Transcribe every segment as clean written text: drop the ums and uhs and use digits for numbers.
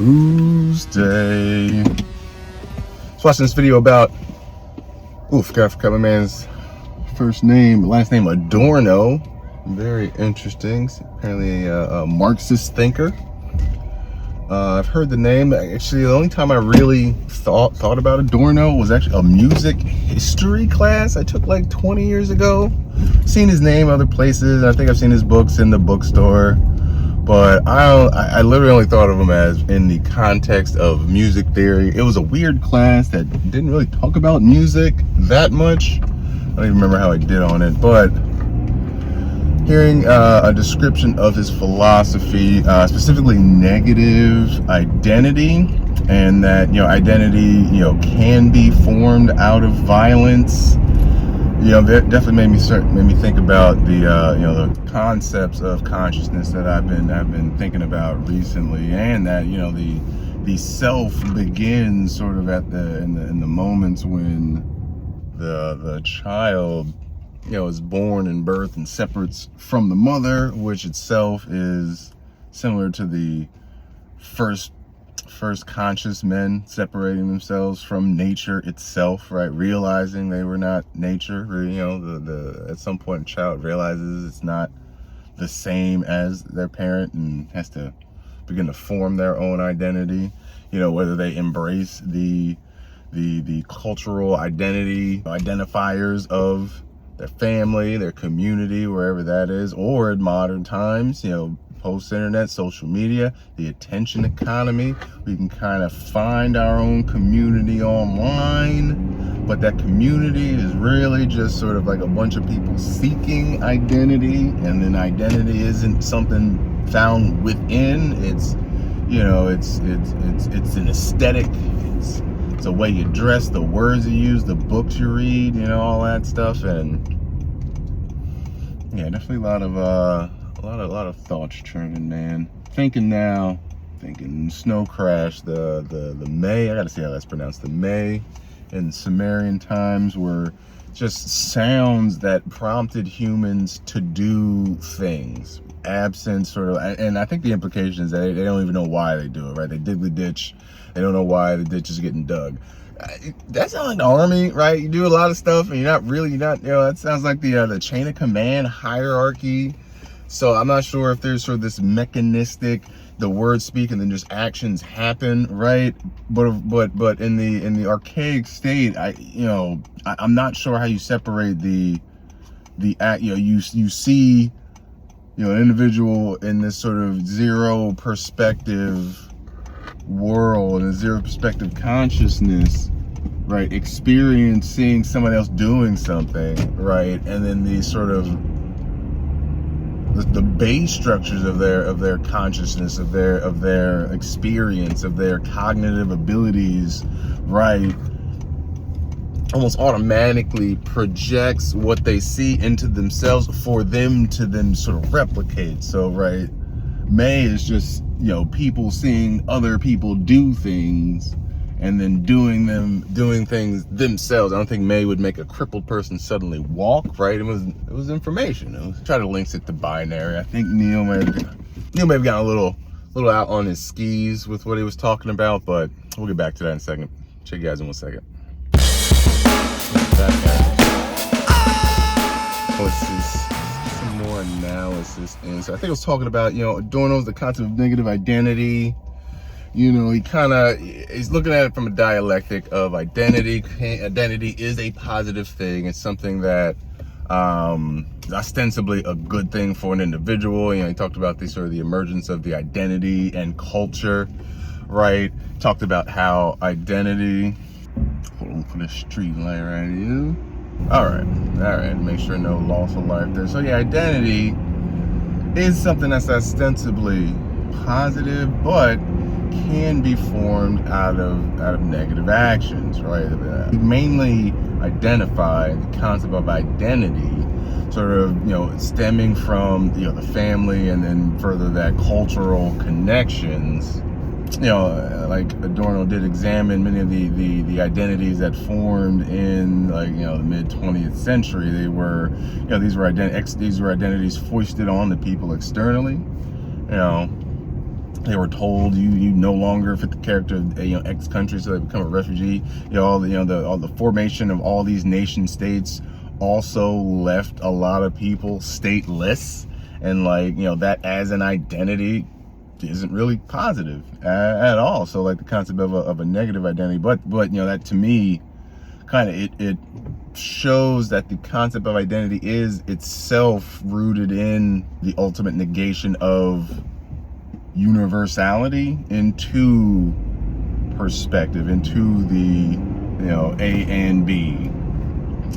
Tuesday. Just watching this video about, forgot my man's last name Adorno. Very interesting. Apparently a Marxist thinker. I've heard the name. Actually, the only time I really thought about Adorno was actually a music history class I took like 20 years ago. Seen his name other places. I think I've seen his books in the bookstore. But I literally only thought of him as in the context of music theory. It was a weird class that didn't really talk about music that much. I don't even remember how I did on it, but hearing a description of his philosophy, specifically negative identity, and that identity can be formed out of violence. That definitely made me think about the the concepts of consciousness that I've been thinking about recently, and that the self begins sort of in the moments when the child is born and birthed and separates from the mother, which itself is similar to the first conscious men separating themselves from nature itself, right? Realizing they were not nature. At some point a child realizes it's not the same as their parent and has to begin to form their own identity. Whether they embrace the cultural identifiers of their family, their community, wherever that is, or in modern times, post-internet, social media, the attention economy, we can kind of find our own community online, but that community is really just sort of like a bunch of people seeking identity, and then identity isn't something found within. It's it's an aesthetic. It's a way you dress, the words you use, the books you read, all that stuff. And yeah, definitely a lot of thoughts churning, man. Thinking Snow Crash, the May, I gotta see how that's pronounced, the May in Sumerian times were just sounds that prompted humans to do things, absent sort of, and I think the implication is that they don't even know why they do it, right? They dig the ditch, they don't know why the ditch is getting dug. That sounds like the army, right? You do a lot of stuff and you're not, that sounds like the chain of command hierarchy. So I'm not sure if there's sort of this mechanistic, the words speak and then just actions happen, right? But in the archaic state, I'm not sure how you separate the act. You see an individual in this sort of zero perspective world and zero perspective consciousness, right? Experiencing someone else doing something, right? And then these sort of the base structures of their consciousness, of their experience, of their cognitive abilities, right, almost automatically projects what they see into themselves for them to then sort of replicate. So, right, May is just people seeing other people do things and then doing things themselves. I don't think May would make a crippled person suddenly walk, right? It was information. Try to link it to binary. I think Neil may have gotten a little out on his skis with what he was talking about, but we'll get back to that in a second. Check you guys in 1 second. Some more analysis. And so I think I was talking about, Adorno's the concept of negative identity. He's looking at it from a dialectic of identity. Identity is a positive thing. It's something that is ostensibly a good thing for an individual. He talked about the emergence of the identity and culture, right? Talked about how identity, hold on for the street light right here. All right, make sure no loss of life there. So yeah, identity is something that's ostensibly positive, but can be formed out of negative actions, right? We mainly identify the concept of identity sort of stemming from the family, and then further that cultural connections. Like Adorno did examine many of the identities that formed in the mid 20th century. They were these were identities foisted on the people externally, They were told you no longer fit the character of X country, so they become a refugee. All the formation of all these nation states also left a lot of people stateless, and that as an identity isn't really positive at all. So like the concept of a negative identity, but that to me kind of it shows that the concept of identity is itself rooted in the ultimate negation of universality into perspective, into the A and B.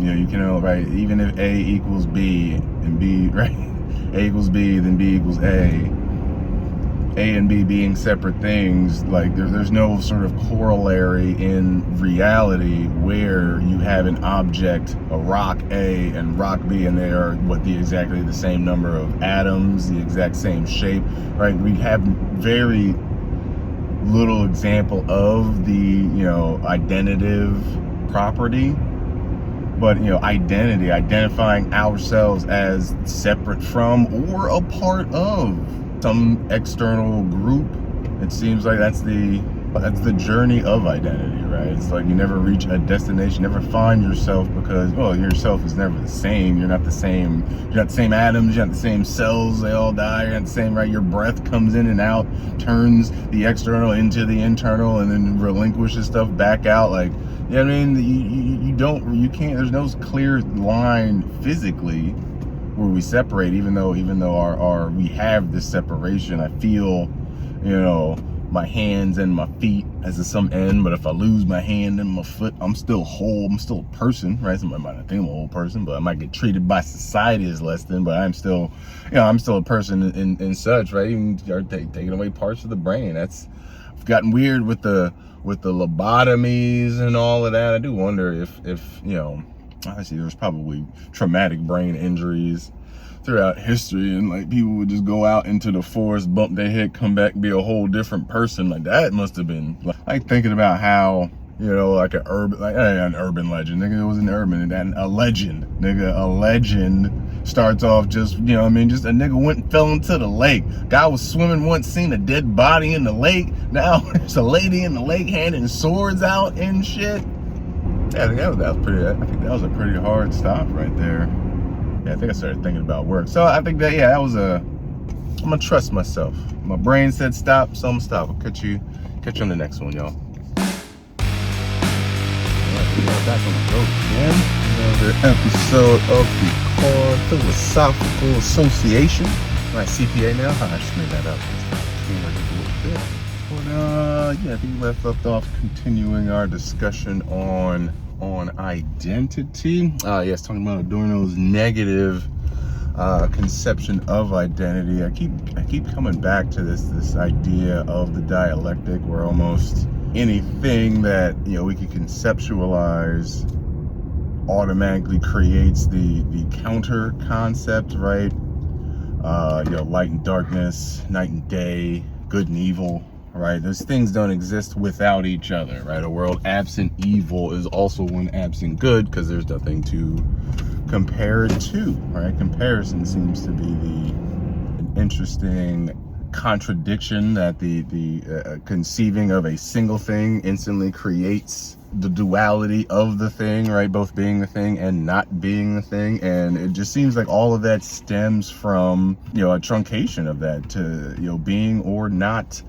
You can right, even if A equals B and B, right, A equals B, then B equals A and B being separate things, like there's no sort of corollary in reality where you have an object, a rock A and rock B, and they are exactly the same number of atoms, the exact same shape, right? We have very little example of the identitive property, but identity, identifying ourselves as separate from or a part of some external group. It seems like that's the journey of identity, right? It's like you never reach a destination, never find yourself, because yourself is never the same. You're not the same atoms, you're not the same cells, they all die, you're not the same, right? Your breath comes in and out, turns the external into the internal, and then relinquishes stuff back out. You can't, there's no clear line physically where we separate, even though we have this separation. I feel my hands and my feet as a some end, but if I lose my hand and my foot, I'm still whole, I'm still a person, right? Somebody might not think I'm a whole person, but I might get treated by society as less than, but I'm still a person in such, right? Even taking away parts of the brain. I've gotten weird with the lobotomies and all of that. I do wonder if obviously there's probably traumatic brain injuries throughout history, and people would just go out into the forest, bump their head, come back, be a whole different person. That must have been thinking about how an urban legend, nigga. It was an urban, and a legend, nigga. A legend starts off just just a nigga went and fell into the lake. Guy was swimming once, seen a dead body in the lake. Now there's a lady in the lake handing swords out and shit. Yeah, I think that was a pretty hard stop right there. Yeah, I think I started thinking about work. So I think that I'm gonna trust myself. My brain said stop, so I'm gonna stop. I'll catch you on the next one, y'all. Alright, we are back on the road again. Another episode of the Car Philosophical Association. My CPA now. I just made that up. I think we left off continuing our discussion on identity. Yes, talking about Adorno's negative conception of identity. I keep coming back to this idea of the dialectic, where almost anything that we can conceptualize automatically creates the counter concept, right? Light and darkness, night and day, good and evil, right? Those things don't exist without each other, right? A world absent evil is also one absent good, because there's nothing to compare it to, right? Comparison seems to be an interesting contradiction, that the conceiving of a single thing instantly creates the duality of the thing, right? Both being the thing and not being the thing. And it just seems like all of that stems from a truncation of that to being or not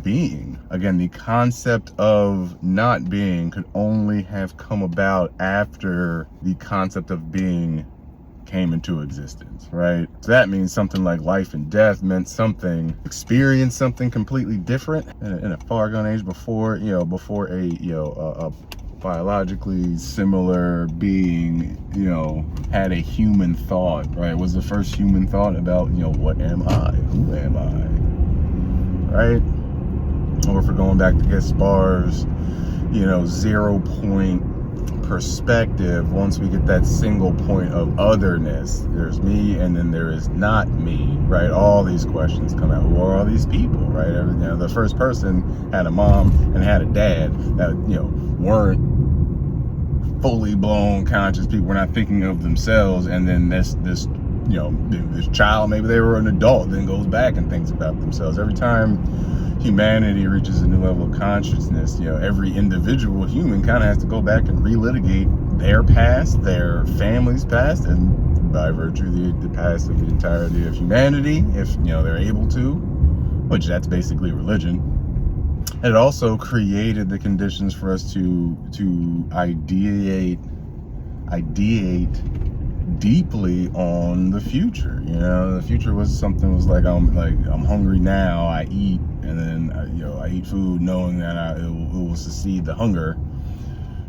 being. Again, the concept of not being could only have come about after the concept of being came into existence, right? So that means something like life and death meant something, experience something completely different in a far gone age before a biologically similar being had a human thought, right? Was the first human thought about what am I, who am I, right? Or if we're going back to Gaspar's 0 point perspective, once we get that single point of otherness, there's me and then there is not me, right? All these questions come out. Who are all these people, right? The first person had a mom and had a dad that weren't fully blown conscious people. We're not thinking of themselves, and then this child, maybe they were an adult, then goes back and thinks about themselves. Every time humanity reaches a new level of consciousness, every individual human kind of has to go back and relitigate their past, their family's past, and by virtue the past of the entirety of humanity, if they're able to, which that's basically religion. And it also created the conditions for us to ideate deeply on the future. The future was something was like I'm hungry now, I eat, and then I eat food knowing that it will succeed the hunger.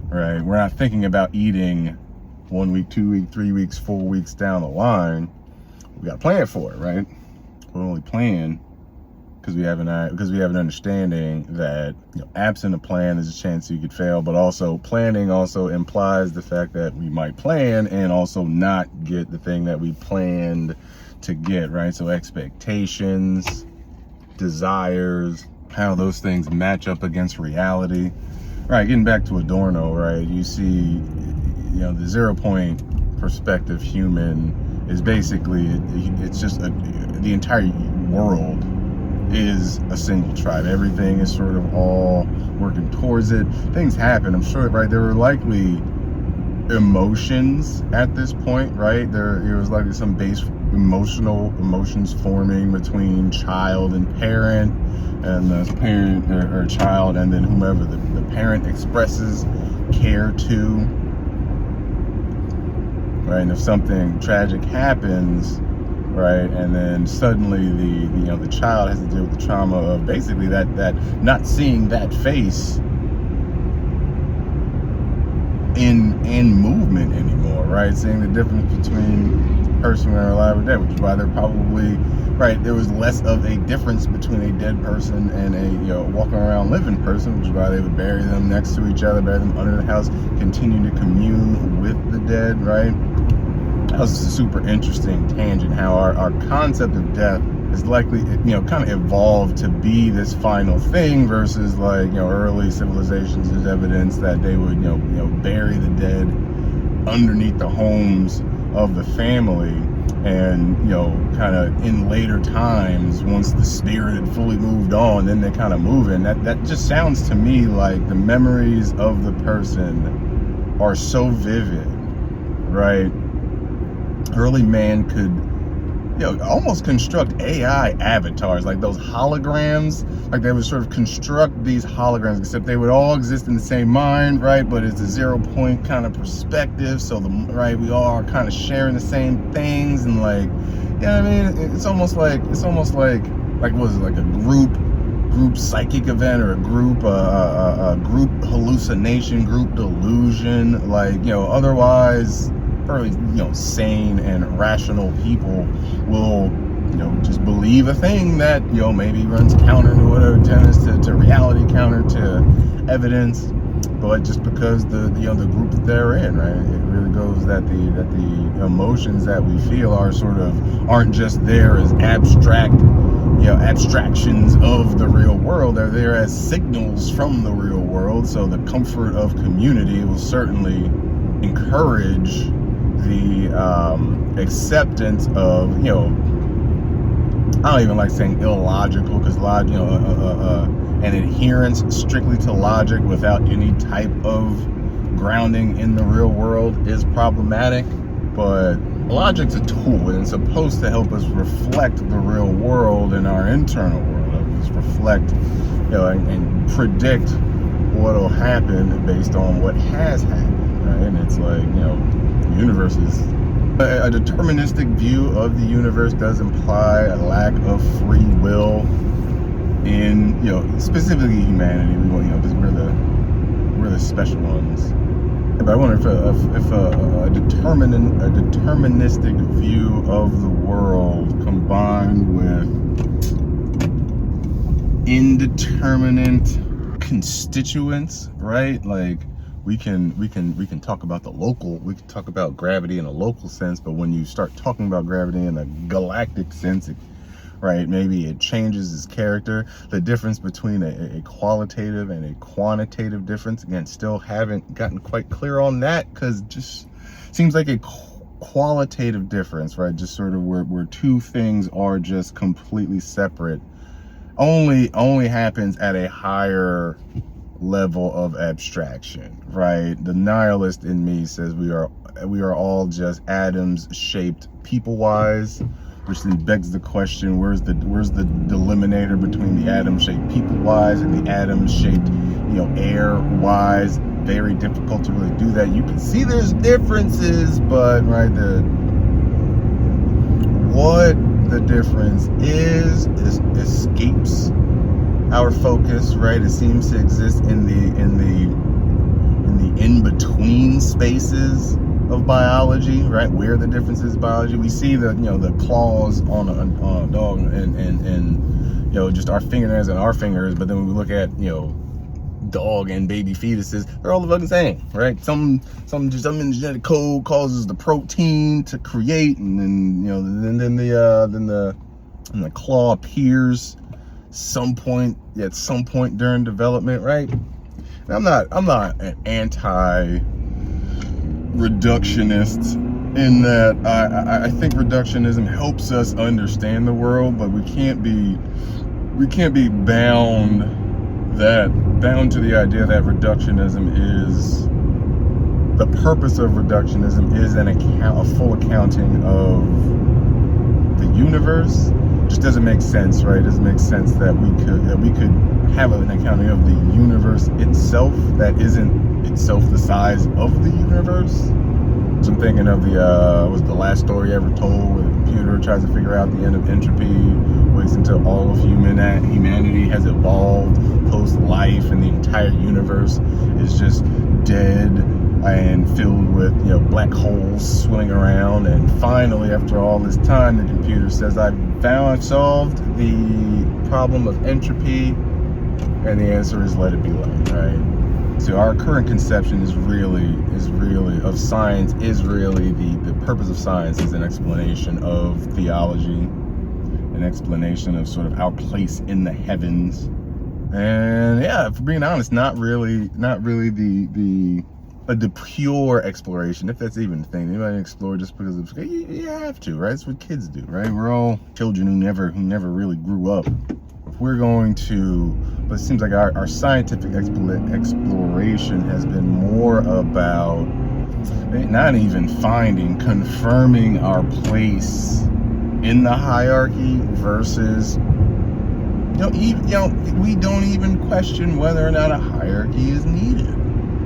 Right? We're not thinking about eating 1 week, 2 weeks, 3 weeks, 4 weeks down the line. We got to plan for it, right? We only plan because we have an understanding that absent a plan, there's a chance you could fail. But also, planning also implies the fact that we might plan and also not get the thing that we planned to get, right? So expectations, desires, how those things match up against reality. Right, getting back to Adorno, right? You see, the 0 point perspective human is basically, it's just the entire world is a single tribe. Everything is sort of all working towards it. Things happen, I'm sure, right? There were likely emotions at this point, right? There was likely some base emotions forming between child and parent, and the parent or child, and then whomever the parent expresses care to, right? And if something tragic happens, right, and then suddenly the child has to deal with the trauma of basically that not seeing that face in movement anymore, right? Seeing the difference between a person when they're alive or dead, which is why they're probably, right, there was less of a difference between a dead person and a walking around living person, which is why they would bury them next to each other, bury them under the house, continue to commune with the dead, right? That was a super interesting tangent, how our concept of death is likely, kind of evolved to be this final thing versus early civilizations. There's evidence that they would, bury the dead underneath the homes of the family, and kind of in later times, once the spirit had fully moved on, then they kind of move in. That just sounds to me like the memories of the person are so vivid, right? Early man could almost construct AI avatars, like those holograms. Like they would sort of construct these holograms, except they would all exist in the same mind, right? But it's a 0 point kind of perspective. So we all are kind of sharing the same things, and it's almost like what is it, like a group psychic event, or a group hallucination, group delusion. Otherwise, fairly sane and rational people will just believe a thing that maybe runs counter to whatever tenets to reality, counter to evidence. But just because the group that they're in, right, it really goes that the emotions that we feel aren't just there as abstractions of the real world. They're there as signals from the real world. So the comfort of community will certainly encourage the acceptance of, I don't even like saying illogical, because an adherence strictly to logic without any type of grounding in the real world is problematic. But logic's a tool, and it's supposed to help us reflect the real world in our internal world. Help us reflect, and predict what'll happen based on what has happened, right? And it's the universe is a deterministic view of the universe does imply a lack of free will in specifically humanity. Because we're the special ones. But I wonder if a deterministic view of the world combined with indeterminate constituents, right? We can talk about the local, we can talk about gravity in a local sense, but when you start talking about gravity in a galactic sense, right, maybe it changes its character. The difference between a qualitative and a quantitative difference, again, still haven't gotten quite clear on that, because just seems like a qualitative difference, right, just sort of where two things are just completely separate only happens at a higher level of abstraction, right? The nihilist in me says we are all just atoms shaped people-wise, which then begs the question: where's the delimiter between the atom-shaped people-wise and the atom-shaped, air-wise? Very difficult to really do that. You can see there's differences, but right, what the difference is escapes our focus, right? It seems to exist in the in-between spaces of biology, right? Where the difference is biology. We see the claws on a dog and just our fingernails and our fingers, but then when we look at dog and baby fetuses, they're all the fucking same, right? Some in the genetic code causes the protein to create, and then the claw appears at some point during development, right? And I'm not an anti-reductionist in that I think reductionism helps us understand the world, but we can't be bound to the idea that the purpose of reductionism is a full accounting of the universe. Just doesn't make sense, right? It doesn't make sense that we could have an accounting of the universe itself that isn't itself the size of the universe. So I'm thinking of the last story ever told, where the computer tries to figure out the end of entropy, waits until all of humanity has evolved post-life, and the entire universe is just dead and filled with black holes swimming around. And finally, after all this time, the computer says, I've solved the problem of entropy, and the answer is let it be light, right? So our current conception is really of science is really the purpose of science is an explanation of theology, an explanation of sort of our place in the heavens. And yeah, for being honest, not really the pure exploration, if that's even a thing. You might explore just because of you have to, right? It's what kids do, right? We're all children who never really grew up. If we're going to, but it seems like our scientific exploration has been more about not even confirming our place in the hierarchy versus we don't even question whether or not a hierarchy is needed.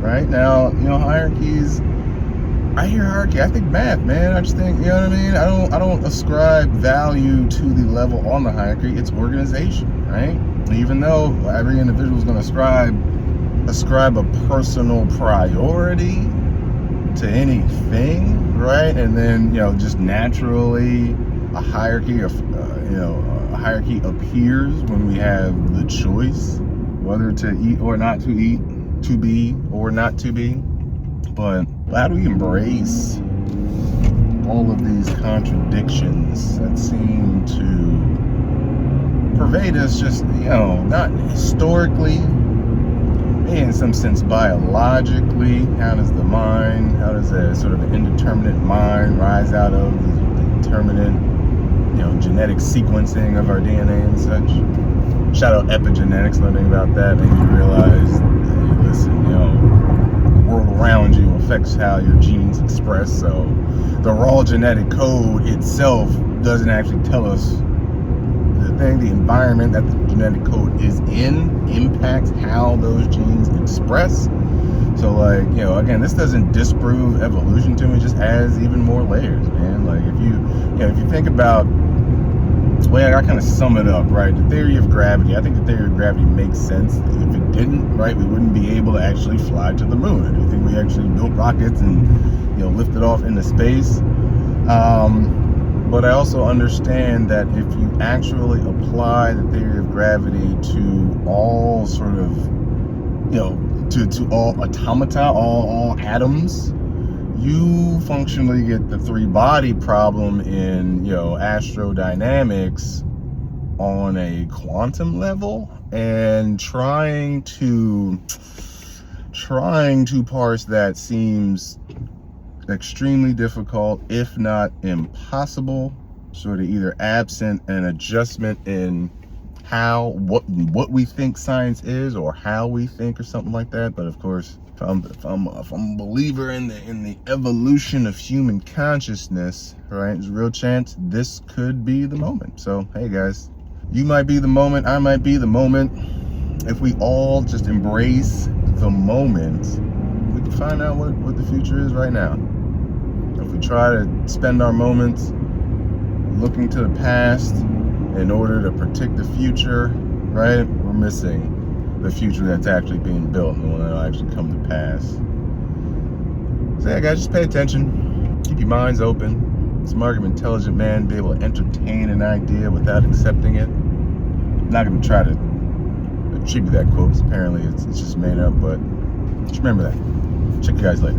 Right now, hierarchies. I hear hierarchy. I think math, man. I just think, what I mean. I don't ascribe value to the level on the hierarchy. It's organization, right? Even though every individual is going to ascribe a personal priority to anything, right? And then just naturally a hierarchy appears when we have the choice whether to eat or not to eat, to be or not to be. But how do we embrace all of these contradictions that seem to pervade us, just not historically, in some sense biologically? How does a sort of indeterminate mind rise out of the determinate genetic sequencing of our DNA and such? Shout out epigenetics, learning about that made me realize, hey, listen, the world around you affects how your genes express. So the raw genetic code itself doesn't actually tell us the environment that the genetic code is in impacts how those genes express. So again, this doesn't disprove evolution to me, it just adds even more layers, man. Like if you think about the way I kind of sum it up, right? The theory of gravity. I think the theory of gravity makes sense. If it didn't, right, we wouldn't be able to actually fly to the moon. I do think we actually built rockets and lifted off into space. But I also understand that if you actually apply the theory of gravity to all sort of, to all automata, all atoms, you functionally get the three-body problem in, astrodynamics on a quantum level, and trying to parse that seems extremely difficult, if not impossible, sort of either absent an adjustment in what we think science is, or how we think, or something like that. But of course, if I'm a believer in the evolution of human consciousness, right, there's a real chance this could be the moment. So hey guys, you might be the moment, I might be the moment. If we all just embrace the moment, we can find out what the future is right now. If we try to spend our moments looking to the past in order to predict the future, right, we're missing the future that's actually being built and the one that'll actually come to pass. So yeah guys, just pay attention, keep your minds open. Smart and intelligent man be able to entertain an idea without accepting it. I'm not going to try to attribute that quote, because apparently it's just made up, but just remember that. Check you guys later.